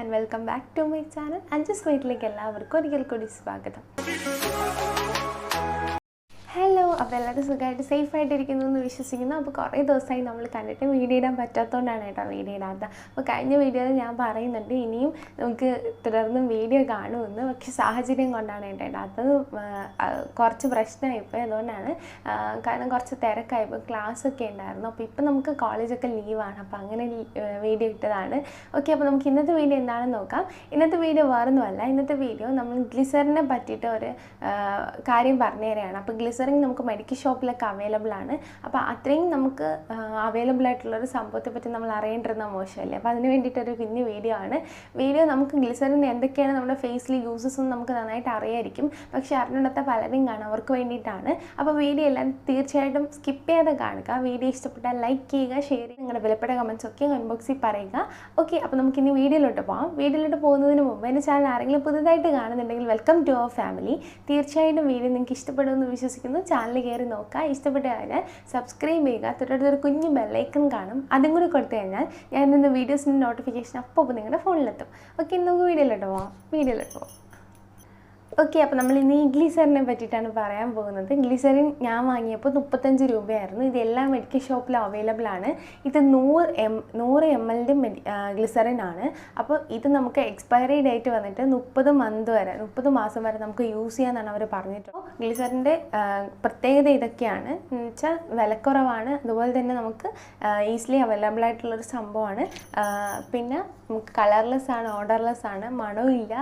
and welcome back to my channel. Anjuzzz വീട്ടിലേക്ക് എല്ലാവർക്കും ഒരിക്കൽ കൂടി സ്വാഗതം. ഹലോ, അപ്പോൾ എല്ലാവരും സുഖമായിട്ട് സേഫായിട്ടിരിക്കുന്നു എന്ന് വിശ്വസിക്കുന്നു. അപ്പോൾ കുറേ ദിവസമായി നമ്മൾ കണ്ടിട്ട് വീഡിയോ ഇടാൻ പറ്റാത്തതുകൊണ്ടാണ് കേട്ടോ വീഡിയോ ഇടാത്തത്. അപ്പോൾ കഴിഞ്ഞ വീഡിയോയിൽ ഞാൻ പറയുന്നുണ്ട് ഇനിയും നമുക്ക് തുടർന്നും വീഡിയോ കാണുമെന്ന്, പക്ഷേ സാഹചര്യം കൊണ്ടാണ് കേട്ടോ ഇടാത്തത്. കുറച്ച് പ്രശ്നമായിപ്പോയി, അതുകൊണ്ടാണ്. കാരണം കുറച്ച് തിരക്കായിപ്പോൾ, ക്ലാസ്സൊക്കെ ഉണ്ടായിരുന്നു. അപ്പോൾ ഇപ്പം നമുക്ക് കോളേജൊക്കെ ലീവാണ്, അപ്പോൾ അങ്ങനെ വീഡിയോ ഇട്ടതാണ്. ഓക്കെ, അപ്പോൾ നമുക്ക് ഇന്നത്തെ വീഡിയോ എന്താണെന്ന് നോക്കാം. ഇന്നത്തെ വീഡിയോ വേറൊന്നുമല്ല. ഇന്നത്തെ വീഡിയോ നമ്മൾ ഗ്ലിസറിനെ പറ്റിയിട്ട് ഒരു കാര്യം പറഞ്ഞു തരികയാണ്. അപ്പോൾ ഗ്ലിസറിൻ നമുക്ക് മെഡിക്കൽ ഷോപ്പിലൊക്കെ അവൈലബിൾ ആണ്. അപ്പോൾ അത്രയും നമുക്ക് അവൈലബിൾ ആയിട്ടുള്ളൊരു സംഭവത്തെ പറ്റി നമ്മൾ അറിയേണ്ടിരുന്ന മോശമല്ലേ. അപ്പോൾ അതിന് വേണ്ടിയിട്ടൊരു കുഞ്ഞു വീഡിയോ ആണ്. നമുക്ക് ഗ്ലിസറിൻ എന്തൊക്കെയാണ് നമ്മുടെ ഫേസിൽ യൂസസ് എന്ന് നമുക്ക് നന്നായിട്ട് അറിയായിരിക്കും, പക്ഷേ അറിഞ്ഞിടത്ത പലരും കാണും, അവർക്ക് വേണ്ടിയിട്ടാണ്. അപ്പോൾ വീഡിയോ എല്ലാം തീർച്ചയായിട്ടും സ്കിപ്പ് ചെയ്യാതെ കാണുക. വീഡിയോ ഇഷ്ടപ്പെട്ടാൽ ലൈക്ക് ചെയ്യുക, ഷെയർ ചെയ്യുക, നിങ്ങളുടെ വിലപ്പെട്ട കമൻറ്റ്സ് ഒക്കെ കമൻറ്റ് ബോക്സിൽ പറയുക. ഓക്കെ, അപ്പോൾ നമുക്കിനി വീഡിയോയിലോട്ട് പോകാം. വീഡിയോയിലോട്ട് പോകുന്നതിന് മുമ്പ് എൻ്റെ ചാനൽ ആരെങ്കിലും പുതുതായിട്ട് കാണുന്നുണ്ടെങ്കിൽ വെൽക്കം ടു അവർ ഫാമിലി. തീർച്ചയായിട്ടും വീഡിയോ നിങ്ങൾക്ക് ഇഷ്ടപ്പെടുമെന്ന് വിശ്വസിക്കുന്നു. ചാനൽ കയറി നോക്കുക, ഇഷ്ടപ്പെട്ട് കഴിഞ്ഞാൽ സബ്സ്ക്രൈബ് ചെയ്യുക. തൊട്ടടുത്തൊരു കുഞ്ഞു ബെല്ലൈക്കൺ കാണും, അതും കൂടി കൊടുത്തു കഴിഞ്ഞാൽ ഞാൻ ഇന്ന് വീഡിയോസിൻ്റെ നോട്ടിഫിക്കേഷൻ അപ്പോൾ നിങ്ങളുടെ ഫോണിലെത്തും. ഓക്കെ, നമുക്ക് വീഡിയോയിലോട്ട് പോകാം. ഓക്കെ, അപ്പോൾ നമ്മൾ ഇന്ന് ഈ ഗ്ലിസറിനെ പറ്റിയിട്ടാണ് പറയാൻ പോകുന്നത്. ഗ്ലിസറിൻ ഞാൻ വാങ്ങിയപ്പോൾ 35 രൂപയായിരുന്നു. ഇത് എല്ലാ മെഡിക്കൽ ഷോപ്പിലും അവൈലബിൾ ആണ്. ഇത് 100 ml ഗ്ലിസറിൻ ആണ്. അപ്പോൾ ഇത് നമുക്ക് എക്സ്പയറി ഡേറ്റ് വന്നിട്ട് 30 മാസം വരെ നമുക്ക് യൂസ് ചെയ്യാമെന്നാണ് അവർ പറഞ്ഞിട്ടുള്ളത്. ഗ്ലിസറിൻ്റെ പ്രത്യേകത ഇതൊക്കെയാണ് എന്ന് വെച്ചാൽ വിലക്കുറവാണ്, അതുപോലെ തന്നെ നമുക്ക് ഈസിലി അവൈലബിൾ ആയിട്ടുള്ളൊരു സംഭവമാണ്. പിന്നെ നമുക്ക് കളർലെസ് ആണ്, ഓർഡർലെസ് ആണ്, മണവും ഇല്ല,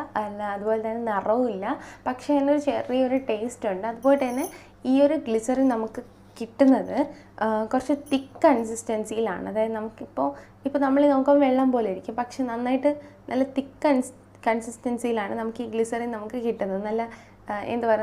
അതുപോലെ തന്നെ നിറവും ഇല്ല, പക്ഷേ അതിനൊരു ചെറിയൊരു ടേസ്റ്റ് ഉണ്ട്. അതുപോലെ തന്നെ ഈ ഒരു ഗ്ലിസറിൻ നമുക്ക് കിട്ടുന്നത് കുറച്ച് തിക്ക് കൺസിസ്റ്റൻസിയിലാണ്. അതായത് ഇപ്പോൾ നമ്മൾ നോക്കുമ്പോൾ വെള്ളം പോലെ ഇരിക്കും, പക്ഷെ നന്നായിട്ട് നല്ല തിക്ക് കൺസിസ്റ്റൻസിയിലാണ് നമുക്ക് ഈ ഗ്ലിസറിൻ നമുക്ക് കിട്ടുന്നത്.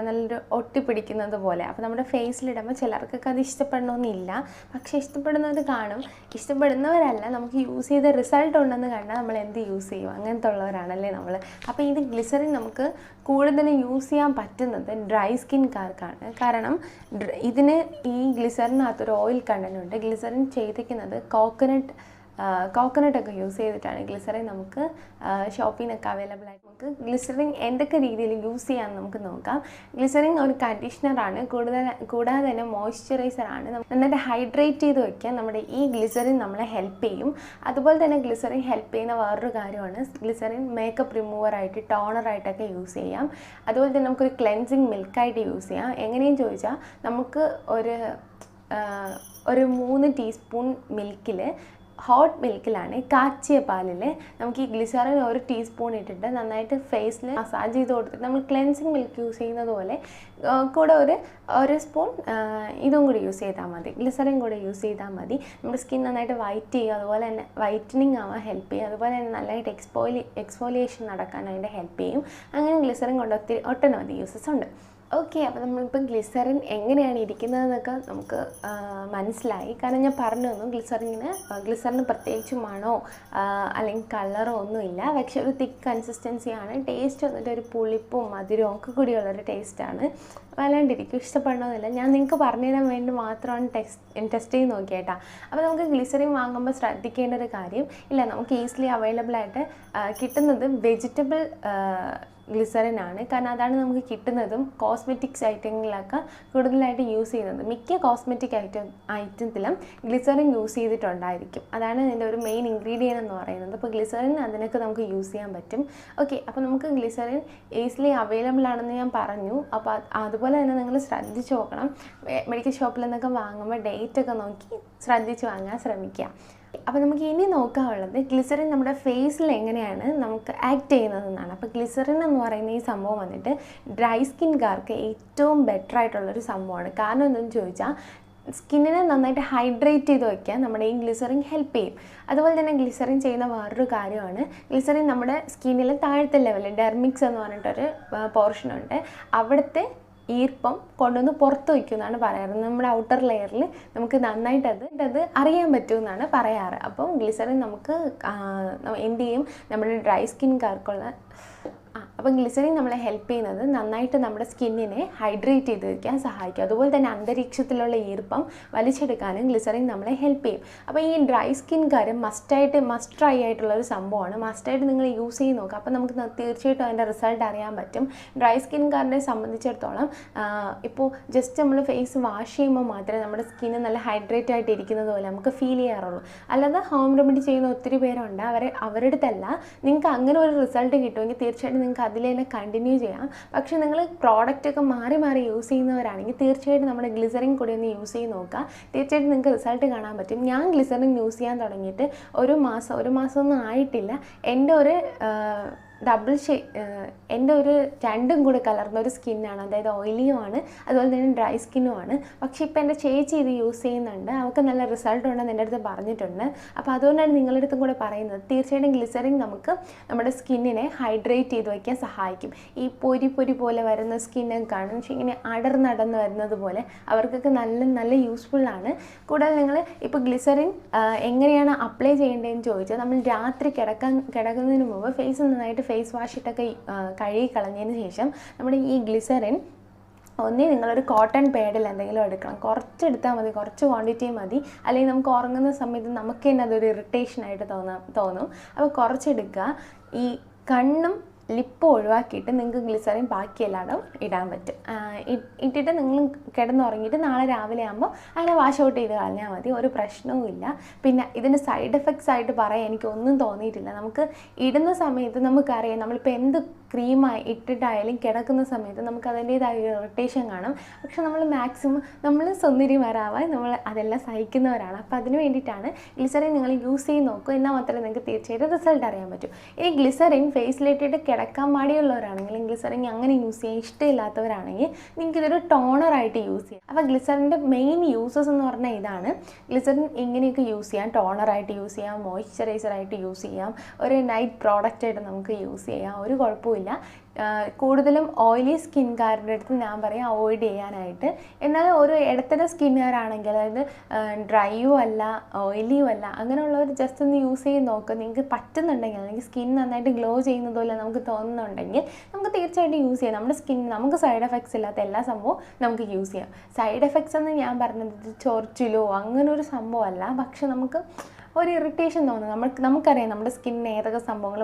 നല്ലൊരു ഒട്ടിപ്പിടിക്കുന്നത് പോലെ. അപ്പോൾ നമ്മുടെ ഫേസിലിടുമ്പോൾ ചിലർക്കൊക്കെ അത് ഇഷ്ടപ്പെടണമെന്നില്ല, പക്ഷേ ഇഷ്ടപ്പെടുന്നവർ കാണും. ഇഷ്ടപ്പെടുന്നവരല്ല, നമുക്ക് യൂസ് ചെയ്ത റിസൾട്ട് ഉണ്ടെന്ന് കണ്ടാൽ നമ്മൾ എന്ത് യൂസ് ചെയ്യും, അങ്ങനത്തെ ഉള്ളവരാണല്ലേ നമ്മൾ. അപ്പോൾ ഇത് ഗ്ലിസറിൻ നമുക്ക് കൂടുതലും യൂസ് ചെയ്യാൻ പറ്റുന്നത് ഡ്രൈ സ്കിൻകാർക്കാണ്. കാരണം ഈ ഗ്ലിസറിനകത്തൊരു ഓയിൽ കണ്ടന്റ് ഉണ്ട്. ഗ്ലിസറിൻ ചെയ്തിരിക്കുന്നത് കോക്കനട്ടൊക്കെ യൂസ് ചെയ്തിട്ടാണ് ഗ്ലിസറിൻ നമുക്ക് ഷോപ്പിൽ നിന്നൊക്കെ അവൈലബിൾ ആയിട്ട്. നമുക്ക് ഗ്ലിസറിൻ എന്തൊക്കെ രീതിയിൽ യൂസ് ചെയ്യാമെന്ന് നമുക്ക് നോക്കാം. ഗ്ലിസറിൻ ഒരു കണ്ടീഷണറാണ്, കൂടാതെ തന്നെ മോയ്സ്ചറൈസറാണ്. നന്നായിട്ട് ഹൈഡ്രേറ്റ് ചെയ്ത് വയ്ക്കാൻ നമ്മുടെ ഈ ഗ്ലിസറിൻ നമ്മളെ ഹെൽപ്പ് ചെയ്യും. അതുപോലെ തന്നെ ഗ്ലിസറിൻ ഹെൽപ്പ് ചെയ്യുന്ന വേറൊരു കാര്യമാണ്, ഗ്ലിസറിൻ മേക്കപ്പ് റിമൂവറായിട്ട്, ടോണറായിട്ടൊക്കെ യൂസ് ചെയ്യാം. അതുപോലെ തന്നെ നമുക്കൊരു ക്ലെൻസിങ് മിൽക്കായിട്ട് യൂസ് ചെയ്യാം. എങ്ങനെയും ചോദിച്ചാൽ നമുക്ക് ഒരു 3 ടീസ്പൂൺ മിൽക്കിൽ, ഹോട്ട് മിൽക്കിലാണ്, കാച്ചിയ പാലിൽ നമുക്ക് ഈ ഗ്ലിസറിൻ 1 ടീസ്പൂൺ ഇട്ടിട്ട് നന്നായിട്ട് ഫേസിൽ മസാജ് ചെയ്ത് കൊടുത്തിട്ട് നമ്മൾ ക്ലെൻസിങ് മിൽക്ക് യൂസ് ചെയ്യുന്നത് പോലെ കൂടെ ഒരു സ്പൂൺ ഇതും കൂടി യൂസ് ചെയ്താൽ മതി, ഗ്ലിസറിൻ കൂടെ യൂസ് ചെയ്താൽ മതി. നമ്മുടെ സ്കിൻ നന്നായിട്ട് വൈറ്റ് ചെയ്യുക, അതുപോലെ തന്നെ വൈറ്റനിങ് ആവാൻ ഹെൽപ്പ് ചെയ്യും. അതുപോലെ തന്നെ നല്ലതായിട്ട് എക്സ്ഫോലിയേഷൻ നടക്കാൻ അതിൻ്റെ ഹെൽപ്പ് ചെയ്യും. അങ്ങനെ ഗ്ലിസറിൻ കൊണ്ട് ഒട്ടനവധി യൂസസ് ഉണ്ട്. ഓക്കെ, അപ്പോൾ നമ്മളിപ്പം ഗ്ലിസറിൻ എങ്ങനെയാണ് ഇരിക്കുന്നതെന്നൊക്കെ നമുക്ക് മനസ്സിലായി. കാരണം ഞാൻ പറഞ്ഞു തന്നു, ഗ്ലിസറിന് പ്രത്യേകിച്ച് മണമോ അല്ലെങ്കിൽ കളറോ ഒന്നുമില്ല, പക്ഷെ ഒരു തിക്ക് കൺസിസ്റ്റൻസിയാണ്. ടേസ്റ്റ് വന്നിട്ട് ഒരു പുളിപ്പും മധുരവും ഒക്കെ കൂടിയുള്ളൊരു ടേസ്റ്റാണ്. വല്ലാണ്ടിരിക്കും, ഇഷ്ടപ്പെടണമെന്നില്ല. ഞാൻ നിങ്ങൾക്ക് പറഞ്ഞു തരാൻ വേണ്ടി മാത്രമാണ് ടെസ്റ്റ് ചെയ്ത് നോക്കിയേട്ടാ. അപ്പോൾ നമുക്ക് ഗ്ലിസറിൻ വാങ്ങുമ്പോൾ ശ്രദ്ധിക്കേണ്ട ഒരു കാര്യം, നമുക്ക് ഈസിലി അവൈലബിൾ ആയിട്ട് കിട്ടുന്നത് വെജിറ്റബിൾ ഗ്ലിസറിൻ ആണ്. കാരണം അതാണ് നമുക്ക് കിട്ടുന്നതും കോസ്മെറ്റിക്സ് ഐറ്റങ്ങളിലൊക്കെ കൂടുതലായിട്ട് യൂസ് ചെയ്യുന്നത്. മിക്ക കോസ്മെറ്റിക് ഐറ്റത്തിലും ഗ്ലിസറിൻ യൂസ് ചെയ്തിട്ടുണ്ടായിരിക്കും. അതാണ് ഇതിൻ്റെ ഒരു മെയിൻ ഇൻഗ്രീഡിയൻ്റ് എന്ന് പറയുന്നത്. അപ്പോൾ ഗ്ലിസറിൻ അതിനൊക്കെ നമുക്ക് യൂസ് ചെയ്യാൻ പറ്റും. ഓക്കെ, അപ്പോൾ നമുക്ക് ഗ്ലിസറിൻ ഈസിലി അവൈലബിൾ ആണെന്ന് ഞാൻ പറഞ്ഞു. അപ്പോൾ അതുപോലെ തന്നെ നിങ്ങൾ ശ്രദ്ധിച്ച് നോക്കണം. മെഡിക്കൽ ഷോപ്പിൽ നിന്നൊക്കെ വാങ്ങുമ്പോൾ ഡേറ്റ് ഒക്കെ നോക്കി ശ്രദ്ധിച്ച് വാങ്ങാൻ ശ്രമിക്കുക. അപ്പോൾ നമുക്ക് ഇനി നോക്കാനുള്ളത് ഗ്ലിസറിൻ നമ്മുടെ ഫേസിൽ എങ്ങനെയാണ് നമുക്ക് ആക്ട് ചെയ്യുന്നതെന്നാണ്. അപ്പോൾ ഗ്ലിസറിൻ എന്ന് പറയുന്ന ഈ സംഭവം വന്നിട്ട് ഡ്രൈ സ്കിൻകാർക്ക് ഏറ്റവും ബെറ്റർ ആയിട്ടുള്ളൊരു സംഭവമാണ്. കാരണം എന്തെന്ന് ചോദിച്ചാൽ സ്കിന്നിനെ നന്നായിട്ട് ഹൈഡ്രേറ്റ് ചെയ്ത് വയ്ക്കാൻ നമ്മുടെ ഈ ഗ്ലിസറിൻ ഹെൽപ്പ് ചെയ്യും. അതുപോലെ തന്നെ ഗ്ലിസറിൻ ചെയ്യുന്ന വേറൊരു കാര്യമാണ്, ഗ്ലിസറിൻ നമ്മുടെ സ്കിന്നിലെ താഴത്തെ ലെവലിൽ ഡെർമിക്സ് എന്ന് പറഞ്ഞിട്ടൊരു പോർഷനുണ്ട്, അവിടുത്തെ ഈർപ്പം കൊണ്ടുവന്ന് പുറത്ത് വയ്ക്കുമെന്നാണ് പറയാറ്. നമ്മുടെ ഔട്ടർ ലെയറിൽ നമുക്ക് നന്നായിട്ട് അത് അറിയാൻ പറ്റുമെന്നാണ് പറയാറ്. അപ്പം ഗ്ലിസറിൻ നമുക്ക് എന്ത് ചെയ്യും, നമ്മുടെ ഡ്രൈ സ്കിൻകാർക്കുള്ള അപ്പോൾ ഗ്ലിസറിൻ നമ്മളെ ഹെൽപ്പ് ചെയ്യുന്നത് നന്നായിട്ട് നമ്മുടെ സ്കിന്നിനെ ഹൈഡ്രേറ്റ് ചെയ്ത് വയ്ക്കാൻ സഹായിക്കും. അതുപോലെ തന്നെ അന്തരീക്ഷത്തിലുള്ള ഈർപ്പം വലിച്ചെടുക്കാനും ഗ്ലിസറിൻ നമ്മളെ ഹെൽപ്പ് ചെയ്യും. അപ്പോൾ ഈ ഡ്രൈ സ്കിൻകാർ മസ്റ്റ് ട്രൈ ആയിട്ടുള്ള ഒരു സംഭവമാണ്. മസ്റ്റായിട്ട് നിങ്ങൾ യൂസ് ചെയ്ത് നോക്കുക. അപ്പോൾ നമുക്ക് തീർച്ചയായിട്ടും അതിൻ്റെ റിസൾട്ട് അറിയാൻ പറ്റും. ഡ്രൈ സ്കിൻകാരനെ സംബന്ധിച്ചിടത്തോളം ഇപ്പോൾ ജസ്റ്റ് നമ്മൾ ഫേസ് വാഷ് ചെയ്യുമ്പോൾ മാത്രമേ നമ്മുടെ സ്കിന്ന് നല്ല ഹൈഡ്രേറ്റ് ആയിട്ട് ഇരിക്കുന്നത് പോലെ നമുക്ക് ഫീൽ ചെയ്യാറുള്ളൂ. അല്ലാതെ ഹോം റെമഡി ചെയ്യുന്ന ഒത്തിരി പേരുണ്ട്. അവരുടെ അടുത്തല്ല. നിങ്ങൾക്ക് അങ്ങനെ ഒരു റിസൾട്ട് കിട്ടുമെങ്കിൽ തീർച്ചയായിട്ടും നിങ്ങൾക്ക് അതിൽ തന്നെ കണ്ടിന്യൂ ചെയ്യാം. പക്ഷേ നിങ്ങൾ പ്രോഡക്റ്റൊക്കെ മാറി മാറി യൂസ് ചെയ്യുന്നവരാണെങ്കിൽ തീർച്ചയായിട്ടും നമ്മുടെ ഗ്ലിസറിൻ കൂടി ഒന്ന് യൂസ് ചെയ്ത് നോക്കുക. തീർച്ചയായിട്ടും നിങ്ങൾക്ക് റിസൾട്ട് കാണാൻ പറ്റും. ഞാൻ ഗ്ലിസറിൻ യൂസ് ചെയ്യാൻ തുടങ്ങിയിട്ട് ഒരു മാസമൊന്നും ആയിട്ടില്ല. എൻ്റെ ഒരു എൻ്റെ ഒരു രണ്ടും കൂടെ കലർന്ന ഒരു സ്കിന്നാണ്. അതായത് ഓയിലിയുമാണ്, അതുപോലെ തന്നെ ഡ്രൈ സ്കിന്നുമാണ്. പക്ഷേ ഇപ്പോൾ എൻ്റെ ചേച്ചി ഇത് യൂസ് ചെയ്യുന്നുണ്ട്. അവൾക്ക് നല്ല റിസൾട്ട് ഉണ്ടെന്ന് എൻ്റെ അടുത്ത് പറഞ്ഞിട്ടുണ്ട്. അപ്പോൾ അതുകൊണ്ടാണ് നിങ്ങളുടെ അടുത്തും കൂടെ പറയുന്നത്. തീർച്ചയായിട്ടും ഗ്ലിസറിൻ നമുക്ക് നമ്മുടെ സ്കിന്നിനെ ഹൈഡ്രേറ്റ് ചെയ്ത് വയ്ക്കാൻ സഹായിക്കും. ഈ പൊരി പോലെ വരുന്ന സ്കിന്നൊക്കെ കാണും, പക്ഷേ ഇങ്ങനെ അടർന്നടന്ന് വരുന്നത് പോലെ അവർക്കൊക്കെ നല്ല യൂസ്ഫുള്ളാണ്. കൂടാതെ നിങ്ങൾ ഇപ്പോൾ ഗ്ലിസറിൻ എങ്ങനെയാണ് അപ്ലൈ ചെയ്യേണ്ടതെന്ന് ചോദിച്ചാൽ, നമ്മൾ രാത്രി കിടക്കുന്നതിന് മുമ്പ് ഫേസ് നന്നായിട്ട് ഫേസ് വാഷ് ഇട്ടൊക്കെ കഴുകി കളഞ്ഞതിന് ശേഷം നമ്മുടെ ഈ ഗ്ലിസറിൻ നിങ്ങളൊരു കോട്ടൺ പാഡിൽ എന്തെങ്കിലും എടുക്കണം. കുറച്ചെടുത്താൽ മതി, കുറച്ച് ക്വാണ്ടിറ്റി മതി. അല്ലെങ്കിൽ നമുക്ക് ഉറങ്ങുന്ന സമയത്ത് നമുക്ക് തന്നെ അതൊരു ഇറിറ്റേഷനായിട്ട് തോന്നും. അപ്പോൾ കുറച്ചെടുക്കുക. ഈ കണ്ണും ലിപ്പ് ഒഴിവാക്കിയിട്ട് നിങ്ങൾക്ക് ഗ്ലിസറിൻ ബാക്കിയെല്ലായിടും ഇടാൻ പറ്റും. ഇട്ടിട്ട് നിങ്ങൾ കിടന്നുറങ്ങിയിട്ട് നാളെ രാവിലെ ആകുമ്പോൾ അങ്ങനെ വാഷ് ഔട്ട് ചെയ്ത് കളഞ്ഞാൽ മതി. ഒരു പ്രശ്നവും ഇല്ല. പിന്നെ ഇതിൻ്റെ സൈഡ് എഫക്ട്സ് ആയിട്ട് പറയാൻ എനിക്കൊന്നും തോന്നിയിട്ടില്ല. നമുക്ക് ഇടുന്ന സമയത്ത് നമുക്കറിയാം, നമ്മളിപ്പോൾ എന്ത് ക്രീമായി ഇട്ടിട്ടായാലും കിടക്കുന്ന സമയത്ത് നമുക്ക് അതിൻ്റേതായ ഇറിറ്റേഷൻ കാണും. പക്ഷെ നമ്മൾ സുന്ദരിമാരാവാൻ നമ്മൾ അതെല്ലാം സഹിക്കുന്നവരാണ്. അപ്പോൾ അതിന് വേണ്ടിയിട്ടാണ് ഗ്ലിസറിൻ നിങ്ങൾ യൂസ് ചെയ്ത് നോക്കുക. എന്നാൽ മാത്രമേ നിങ്ങൾക്ക് തീർച്ചയായിട്ടും റിസൾട്ട് അറിയാൻ പറ്റും. ഈ ഗ്ലിസറിൻ ഫേസിലിട്ടിട്ട് കിടക്കാൻ മടിയുള്ളവരാണെങ്കിൽ, ഗ്ലിസറിൻ അങ്ങനെ യൂസ് ചെയ്യാൻ ഇഷ്ടമില്ലാത്തവരാണെങ്കിൽ നിങ്ങൾക്ക് ഇതൊരു ടോണറായിട്ട് യൂസ് ചെയ്യാം. അപ്പോൾ ഗ്ലിസറിൻ്റെ മെയിൻ യൂസസ് എന്ന് പറഞ്ഞാൽ ഇതാണ്. ഗ്ലിസറിൻ ഇങ്ങനെയൊക്കെ യൂസ് ചെയ്യാം. ടോണറായിട്ട് യൂസ് ചെയ്യാം, മോയ്സ്ചറൈസറായിട്ട് യൂസ് ചെയ്യാം, ഒരു നൈറ്റ് പ്രോഡക്റ്റായിട്ട് നമുക്ക് യൂസ് ചെയ്യാം. ഒരു കുഴപ്പമില്ല. കൂടുതലും ഓയിലി സ്കിൻകാരുടെ അടുത്ത് ഞാൻ പറയാം അവോയ്ഡ് ചെയ്യാനായിട്ട്. എന്നാൽ ഒരു ഇടത്തരം സ്കിന്നുകാരാണെങ്കിൽ, അതായത് ഡ്രൈയും അല്ല ഓയിലിയും അല്ല, അങ്ങനെയുള്ളവർ ജസ്റ്റ് ഒന്ന് യൂസ് ചെയ്ത് നോക്കുക. നിങ്ങൾക്ക് പറ്റുന്നുണ്ടെങ്കിൽ, അല്ലെങ്കിൽ സ്കിൻ നന്നായിട്ട് ഗ്ലോ ചെയ്യുന്നത് പോലെ നമുക്ക് തോന്നുന്നുണ്ടെങ്കിൽ നമുക്ക് തീർച്ചയായിട്ടും യൂസ് ചെയ്യാം. നമ്മുടെ നമുക്ക് സൈഡ് എഫക്ട്സ് ഇല്ലാത്ത എല്ലാ സംഭവവും നമുക്ക് യൂസ് ചെയ്യാം. സൈഡ് എഫക്ട്സ് എന്ന് ഞാൻ പറഞ്ഞത് ചൊറിച്ചിലോ അങ്ങനെ ഒരു സംഭവമല്ല. പക്ഷെ നമുക്ക് ഒരു ഇറിറ്റേഷൻ തോന്നും. നമുക്കറിയാം നമ്മുടെ സ്കിന്നിന് ഏതൊക്കെ സംഭവങ്ങൾ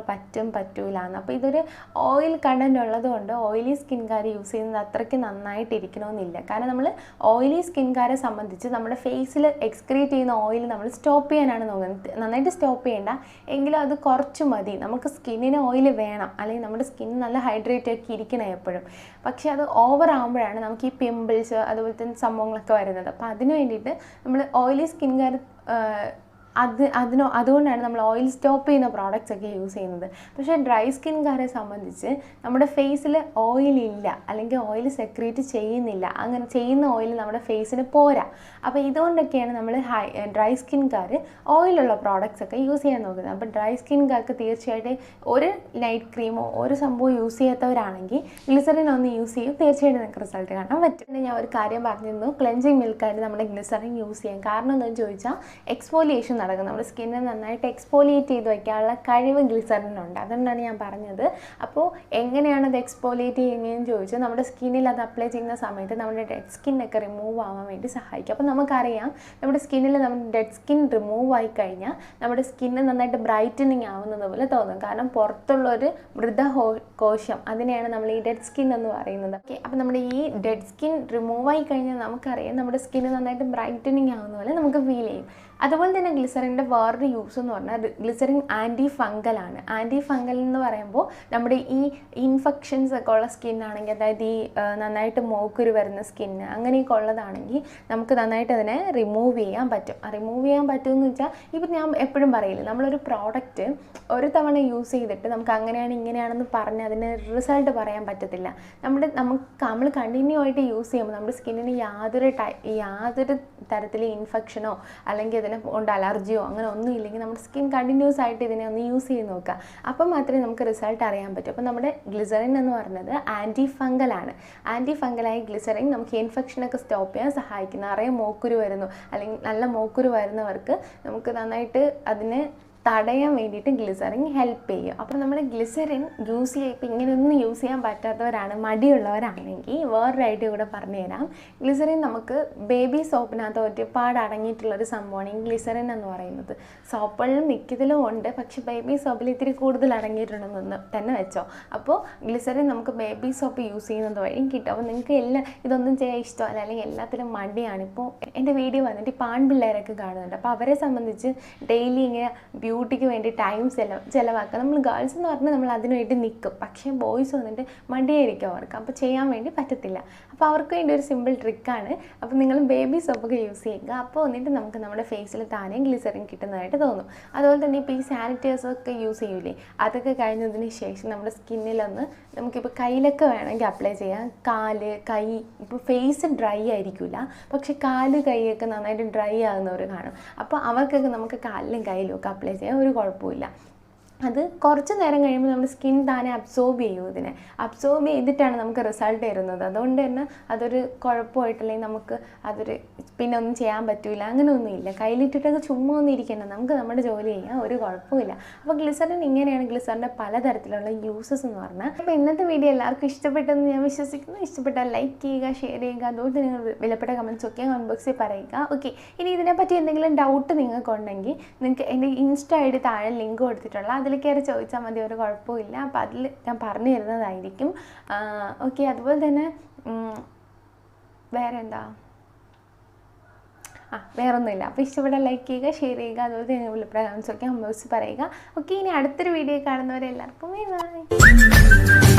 പറ്റൂല എന്ന്. അപ്പോൾ ഇതൊരു ഓയിൽ കണ്ടൻറ് ഉള്ളതുകൊണ്ട് ഓയിലി സ്കിൻകാർ യൂസ് ചെയ്യുന്നത് അത്രയ്ക്ക് നന്നായിട്ടിരിക്കണമെന്നില്ല. കാരണം നമ്മൾ ഓയിലി സ്കിൻകാരെ സംബന്ധിച്ച് നമ്മുടെ ഫേസിൽ എക്സ്ക്രീറ്റ് ചെയ്യുന്ന ഓയിൽ നമ്മൾ സ്റ്റോപ്പ് ചെയ്യാനാണ് നോക്കുന്നത്. നന്നായിട്ട് സ്റ്റോപ്പ് ചെയ്യേണ്ട, എങ്കിലും അത് കുറച്ച് മതി. നമുക്ക് സ്കിന്നിന് ഓയിൽ വേണം, അല്ലെങ്കിൽ നമ്മുടെ സ്കിൻ നല്ല ഹൈഡ്രേറ്റ് ആക്കി ഇരിക്കണം എപ്പോഴും. പക്ഷേ അത് ഓവർ ആകുമ്പോഴാണ് നമുക്ക് ഈ പിമ്പിൾസ് അതുപോലെ തന്നെ സംഭവങ്ങളൊക്കെ വരുന്നത്. അപ്പോൾ അതിന് വേണ്ടിയിട്ട് നമ്മൾ ഓയിലി സ്കിൻകാർ അതുകൊണ്ടാണ് നമ്മൾ ഓയിൽ സ്റ്റോപ്പ് ചെയ്യുന്ന പ്രോഡക്റ്റ്സ് ഒക്കെ യൂസ് ചെയ്യുന്നത്. പക്ഷേ ഡ്രൈ സ്കിൻകാരെ സംബന്ധിച്ച് നമ്മുടെ ഫേസിൽ ഓയിലില്ല, അല്ലെങ്കിൽ ഓയിൽ സെക്രീറ്റ് ചെയ്യുന്നില്ല. അങ്ങനെ ചെയ്യുന്ന ഓയിൽ നമ്മുടെ ഫേസിന് പോരാ. അപ്പോൾ ഇതുകൊണ്ടൊക്കെയാണ് നമ്മൾ ഡ്രൈ സ്കിൻകാർ ഓയിലുള്ള പ്രോഡക്റ്റ്സ് ഒക്കെ യൂസ് ചെയ്യാൻ നോക്കുന്നത്. അപ്പോൾ ഡ്രൈ സ്കിൻകാർക്ക് തീർച്ചയായിട്ടും ഒരു നൈറ്റ് ക്രീമോ ഒരു സംഭവം യൂസ് ചെയ്യാത്തവരാണെങ്കിൽ ഗ്ലിസറിൻ ഒന്ന് യൂസ് ചെയ്യും. തീർച്ചയായിട്ടും നിങ്ങൾക്ക് റിസൾട്ട് കാണാൻ പറ്റും. പിന്നെ ഞാൻ ഒരു കാര്യം പറഞ്ഞിരുന്നു, ക്ലെൻസിങ് മിൽക്കായിട്ട് നമ്മുടെ ഗ്ലിസറിൻ യൂസ് ചെയ്യാം. കാരണം എന്താണെന്ന് ചോദിച്ചാൽ എക്സ്ഫോലിയേഷൻ നടക്കും. നമ്മുടെ സ്കിന്നെ നന്നായിട്ട് എക്സ്ഫോലിയേറ്റ് ചെയ്ത് വയ്ക്കാനുള്ള കഴിവ് ഗ്ലിസറിനുണ്ട്. അതുകൊണ്ടാണ് ഞാൻ പറഞ്ഞത്. അപ്പോൾ എങ്ങനെയാണ് അത് എക്സ്ഫോലിയേറ്റ് ചെയ്യുന്നതെന്ന് ചോദിച്ചാൽ, നമ്മുടെ സ്കിന്നിൽ അത് അപ്ലൈ ചെയ്യുന്ന സമയത്ത് നമ്മുടെ ഡെഡ് സ്കിന്നൊക്കെ റിമൂവ് ആവാൻ വേണ്ടി സഹായിക്കും. അപ്പോൾ നമുക്കറിയാം നമ്മുടെ സ്കിന്നിൽ നമ്മുടെ ഡെഡ് സ്കിൻ റിമൂവ് ആയി കഴിഞ്ഞാൽ നമ്മുടെ സ്കിന്ന് നന്നായിട്ട് ബ്രൈറ്റനിങ് ആവുന്നത് പോലെ തോന്നും. കാരണം പുറത്തുള്ളൊരു മൃതകോശം, അതിനെയാണ് നമ്മൾ ഈ ഡെഡ് സ്കിൻ എന്ന് പറയുന്നത്. ഓക്കെ, അപ്പോൾ നമ്മുടെ ഈ ഡെഡ് സ്കിൻ റിമൂവ് ആയി കഴിഞ്ഞാൽ നമുക്കറിയാം നമ്മുടെ സ്കിന്ന് നന്നായിട്ട് ബ്രൈറ്റനിങ് ആവുന്ന പോലെ നമുക്ക് ഫീൽ ചെയ്യും. അതുപോലെ തന്നെ ഗ്ലിസറിൻ്റെ വേറൊരു യൂസ് എന്ന് പറഞ്ഞാൽ ഗ്ലിസറിൻ ആൻറ്റി ഫംഗലാണ്. ആൻറ്റി ഫംഗൽ എന്ന് പറയുമ്പോൾ നമ്മുടെ ഈ ഇൻഫെക്ഷൻസ് ഒക്കെ ഉള്ള സ്കിന്നാണെങ്കിൽ, അതായത് ഈ നന്നായിട്ട് മോക്കുരു വരുന്ന സ്കിന്ന് അങ്ങനെയൊക്കെ ഉള്ളതാണെങ്കിൽ നമുക്ക് നന്നായിട്ട് അതിനെ റിമൂവ് ചെയ്യാൻ പറ്റും. റിമൂവ് ചെയ്യാൻ പറ്റുമെന്ന് വെച്ചാൽ, ഇപ്പം ഞാൻ എപ്പോഴും പറയില്ല, നമ്മളൊരു പ്രോഡക്റ്റ് ഒരു തവണ യൂസ് ചെയ്തിട്ട് നമുക്ക് അങ്ങനെയാണ് ഇങ്ങനെയാണെന്ന് പറഞ്ഞ് അതിന് റിസൾട്ട് പറയാൻ പറ്റത്തില്ല. നമ്മൾ കണ്ടിന്യൂ ആയിട്ട് യൂസ് ചെയ്യുമ്പോൾ നമ്മുടെ സ്കിന്നിന് യാതൊരു തരത്തിലെ ഇൻഫെക്ഷനോ അല്ലെങ്കിൽ ഇതിനെ കൊണ്ട് അലർജിയോ അങ്ങനെ ഒന്നും ഇല്ലെങ്കിൽ നമ്മുടെ സ്കിൻ കണ്ടിന്യൂസ് ആയിട്ട് ഇതിനെ ഒന്ന് യൂസ് ചെയ്ത് നോക്കുക. അപ്പം മാത്രമേ നമുക്ക് റിസൾട്ട് അറിയാൻ പറ്റൂ. അപ്പോൾ നമ്മുടെ ഗ്ലിസറിൻ എന്ന് പറയുന്നത് ആൻറ്റി ഫംഗലാണ്. ആൻറ്റി ഫംഗലായ ഗ്ലിസറിൻ നമുക്ക് ഇൻഫെക്ഷനൊക്കെ സ്റ്റോപ്പ് ചെയ്യാൻ സഹായിക്കും. നിറയെ മോക്കുരു വരുന്നു അല്ലെങ്കിൽ നല്ല മോക്കുരു വരുന്നവർക്ക് നമുക്ക് നന്നായിട്ട് അതിനെ തടയാൻ വേണ്ടിയിട്ട് ഗ്ലിസറിൻ ഹെൽപ്പ് ചെയ്യും. അപ്പോൾ നമ്മൾ ഗ്ലിസറിൻ യൂസ് ചെയ്യുക, ഇപ്പോൾ ഇങ്ങനെയൊന്നും യൂസ് ചെയ്യാൻ പറ്റാത്തവരാണ്, മടിയുള്ളവരാണെങ്കിൽ വേറൊരു ഐഡിയ കൂടെ പറഞ്ഞുതരാം. ഗ്ലിസറിൻ നമുക്ക് ബേബി സോപ്പിനകത്ത് ഒരുപാട് അടങ്ങിയിട്ടുള്ളൊരു സംഭവമാണ് ഈ ഗ്ലിസറിൻ എന്ന് പറയുന്നത്. സോപ്പുകളിലും മിക്കതിലും ഉണ്ട്, പക്ഷേ ബേബി സോപ്പിൽ ഇത്തിരി കൂടുതൽ അടങ്ങിയിട്ടുണ്ടെന്ന് തന്നെ വെച്ചോ. അപ്പോൾ ഗ്ലിസറിൻ നമുക്ക് ബേബി സോപ്പ് യൂസ് ചെയ്യുന്നത് വഴി കിട്ടും. അപ്പോൾ നിങ്ങൾക്ക് ഇതൊന്നും ചെയ്യാൻ ഇഷ്ടമല്ല, അല്ലെങ്കിൽ എല്ലാത്തിലും മടിയാണ്. ഇപ്പോൾ എൻ്റെ വീഡിയോ വന്നിട്ട് ഇപ്പോൾ ആൺപിള്ളേരൊക്കെ കാണുന്നുണ്ട്. അപ്പോൾ അവരെ സംബന്ധിച്ച് ഡെയിലി ഇങ്ങനെ ബ്യൂട്ടിക്ക് വേണ്ടി ടൈം ചിലവാക്കുക. നമ്മൾ ഗേൾസ് എന്ന് പറഞ്ഞാൽ നമ്മൾ അതിനു വേണ്ടി നിൽക്കും, പക്ഷേ ബോയ്സ് വന്നിട്ട് മടിയായിരിക്കും അവർക്ക്, അപ്പോൾ ചെയ്യാൻ വേണ്ടി പറ്റത്തില്ല. അപ്പോൾ അവർക്ക് വേണ്ടി ഒരു സിമ്പിൾ ട്രിക്കാണ്. അപ്പോൾ നിങ്ങൾ ബേബി സോപ്പൊക്കെ യൂസ് ചെയ്യുക. അപ്പോൾ വന്നിട്ട് നമുക്ക് നമ്മുടെ ഫേസിൽ താനേ ഗ്ലിസറിൻ കിട്ടുന്നതായിട്ട് തോന്നും. അതുപോലെ തന്നെ ഇപ്പോൾ ഈ സാനിറ്റൈസറൊക്കെ യൂസ് ചെയ്യൂലേ, അതൊക്കെ കഴിഞ്ഞതിന് ശേഷം നമ്മുടെ സ്കിന്നിലൊന്ന് നമുക്കിപ്പോൾ കയ്യിലൊക്കെ വേണമെങ്കിൽ അപ്ലൈ ചെയ്യാം. കാല്, കൈ, ഇപ്പോൾ ഫേസ് ഡ്രൈ ആയിരിക്കില്ല, പക്ഷേ കാല്, കൈയൊക്കെ നന്നായിട്ട് ഡ്രൈ ആകുന്നവർ കാണും. അപ്പോൾ അവർക്കൊക്കെ നമുക്ക് കാലിലും കയ്യിലും ഒക്കെ അപ്ലൈ ചെയ്യാൻ ഒരു കുഴപ്പമില്ല. അത് കുറച്ച് നേരം കഴിയുമ്പോൾ നമ്മുടെ സ്കിൻ താനെ അബ്സോർബ് ചെയ്യും. ഇതിനെ അബ്സോർബ് ചെയ്തിട്ടാണ് നമുക്ക് റിസൾട്ട് തരുന്നത്. അതുകൊണ്ട് തന്നെ അതൊരു കുഴപ്പമായിട്ടില്ലെങ്കിൽ നമുക്ക് അതൊരു പിന്നെ ഒന്നും ചെയ്യാൻ പറ്റില്ല, അങ്ങനെയൊന്നുമില്ല. കയ്യിലിട്ടിട്ടൊക്കെ ചുമ്മാ ഒന്നും ഇരിക്കണം, നമുക്ക് നമ്മുടെ ജോലി ചെയ്യാൻ ഒരു കുഴപ്പമില്ല. അപ്പോൾ ഗ്ലിസറിൻ ഇങ്ങനെയാണ് ഗ്ലിസറിൻ്റെ പലതരത്തിലുള്ള യൂസസ് എന്ന് പറഞ്ഞാൽ. അപ്പോൾ ഇന്നത്തെ വീഡിയോ എല്ലാവർക്കും ഇഷ്ടപ്പെട്ടെന്ന് ഞാൻ വിശ്വസിക്കുന്നു. ഇഷ്ടപ്പെട്ടാൽ ലൈക്ക് ചെയ്യുക, ഷെയർ ചെയ്യുക, അതുപോലെ തന്നെ നിങ്ങൾ വിലപ്പെട്ട കമൻറ്റ്സ് ഒക്കെ കമൻറ്റ് ബോക്സിൽ പറയുക. ഓക്കെ, ഇനി ഇതിനെപ്പറ്റി എന്തെങ്കിലും ഡൗട്ട് നിങ്ങൾക്കുണ്ടെങ്കിൽ നിങ്ങൾക്ക് എൻ്റെ ഇൻസ്റ്റ ഐ ഡി താഴെ ലിങ്ക് കൊടുത്തിട്ടുള്ള അതിൽ കയറി ചോദിച്ചാൽ മതി, ഒരു കുഴപ്പമില്ല. അപ്പോൾ അതിൽ ഞാൻ പറഞ്ഞു തരുന്നതായിരിക്കും. ഓക്കെ, അതുപോലെ തന്നെ വേറൊന്നുമില്ല. അപ്പോൾ ഇഷ്ടപ്പെട്ടാൽ ലൈക്ക് ചെയ്യുക, ഷെയർ ചെയ്യുക, അതുപോലെ തന്നെ വിലപ്പെട്ട കമൻറ്റ്സ് ഒക്കെ കമൻറ്റ് ബോക്സിൽ പറയുക. ഓക്കെ, ഇനി അടുത്തൊരു വീഡിയോ കാണുന്നവരെല്ലാവർക്കും ബൈ.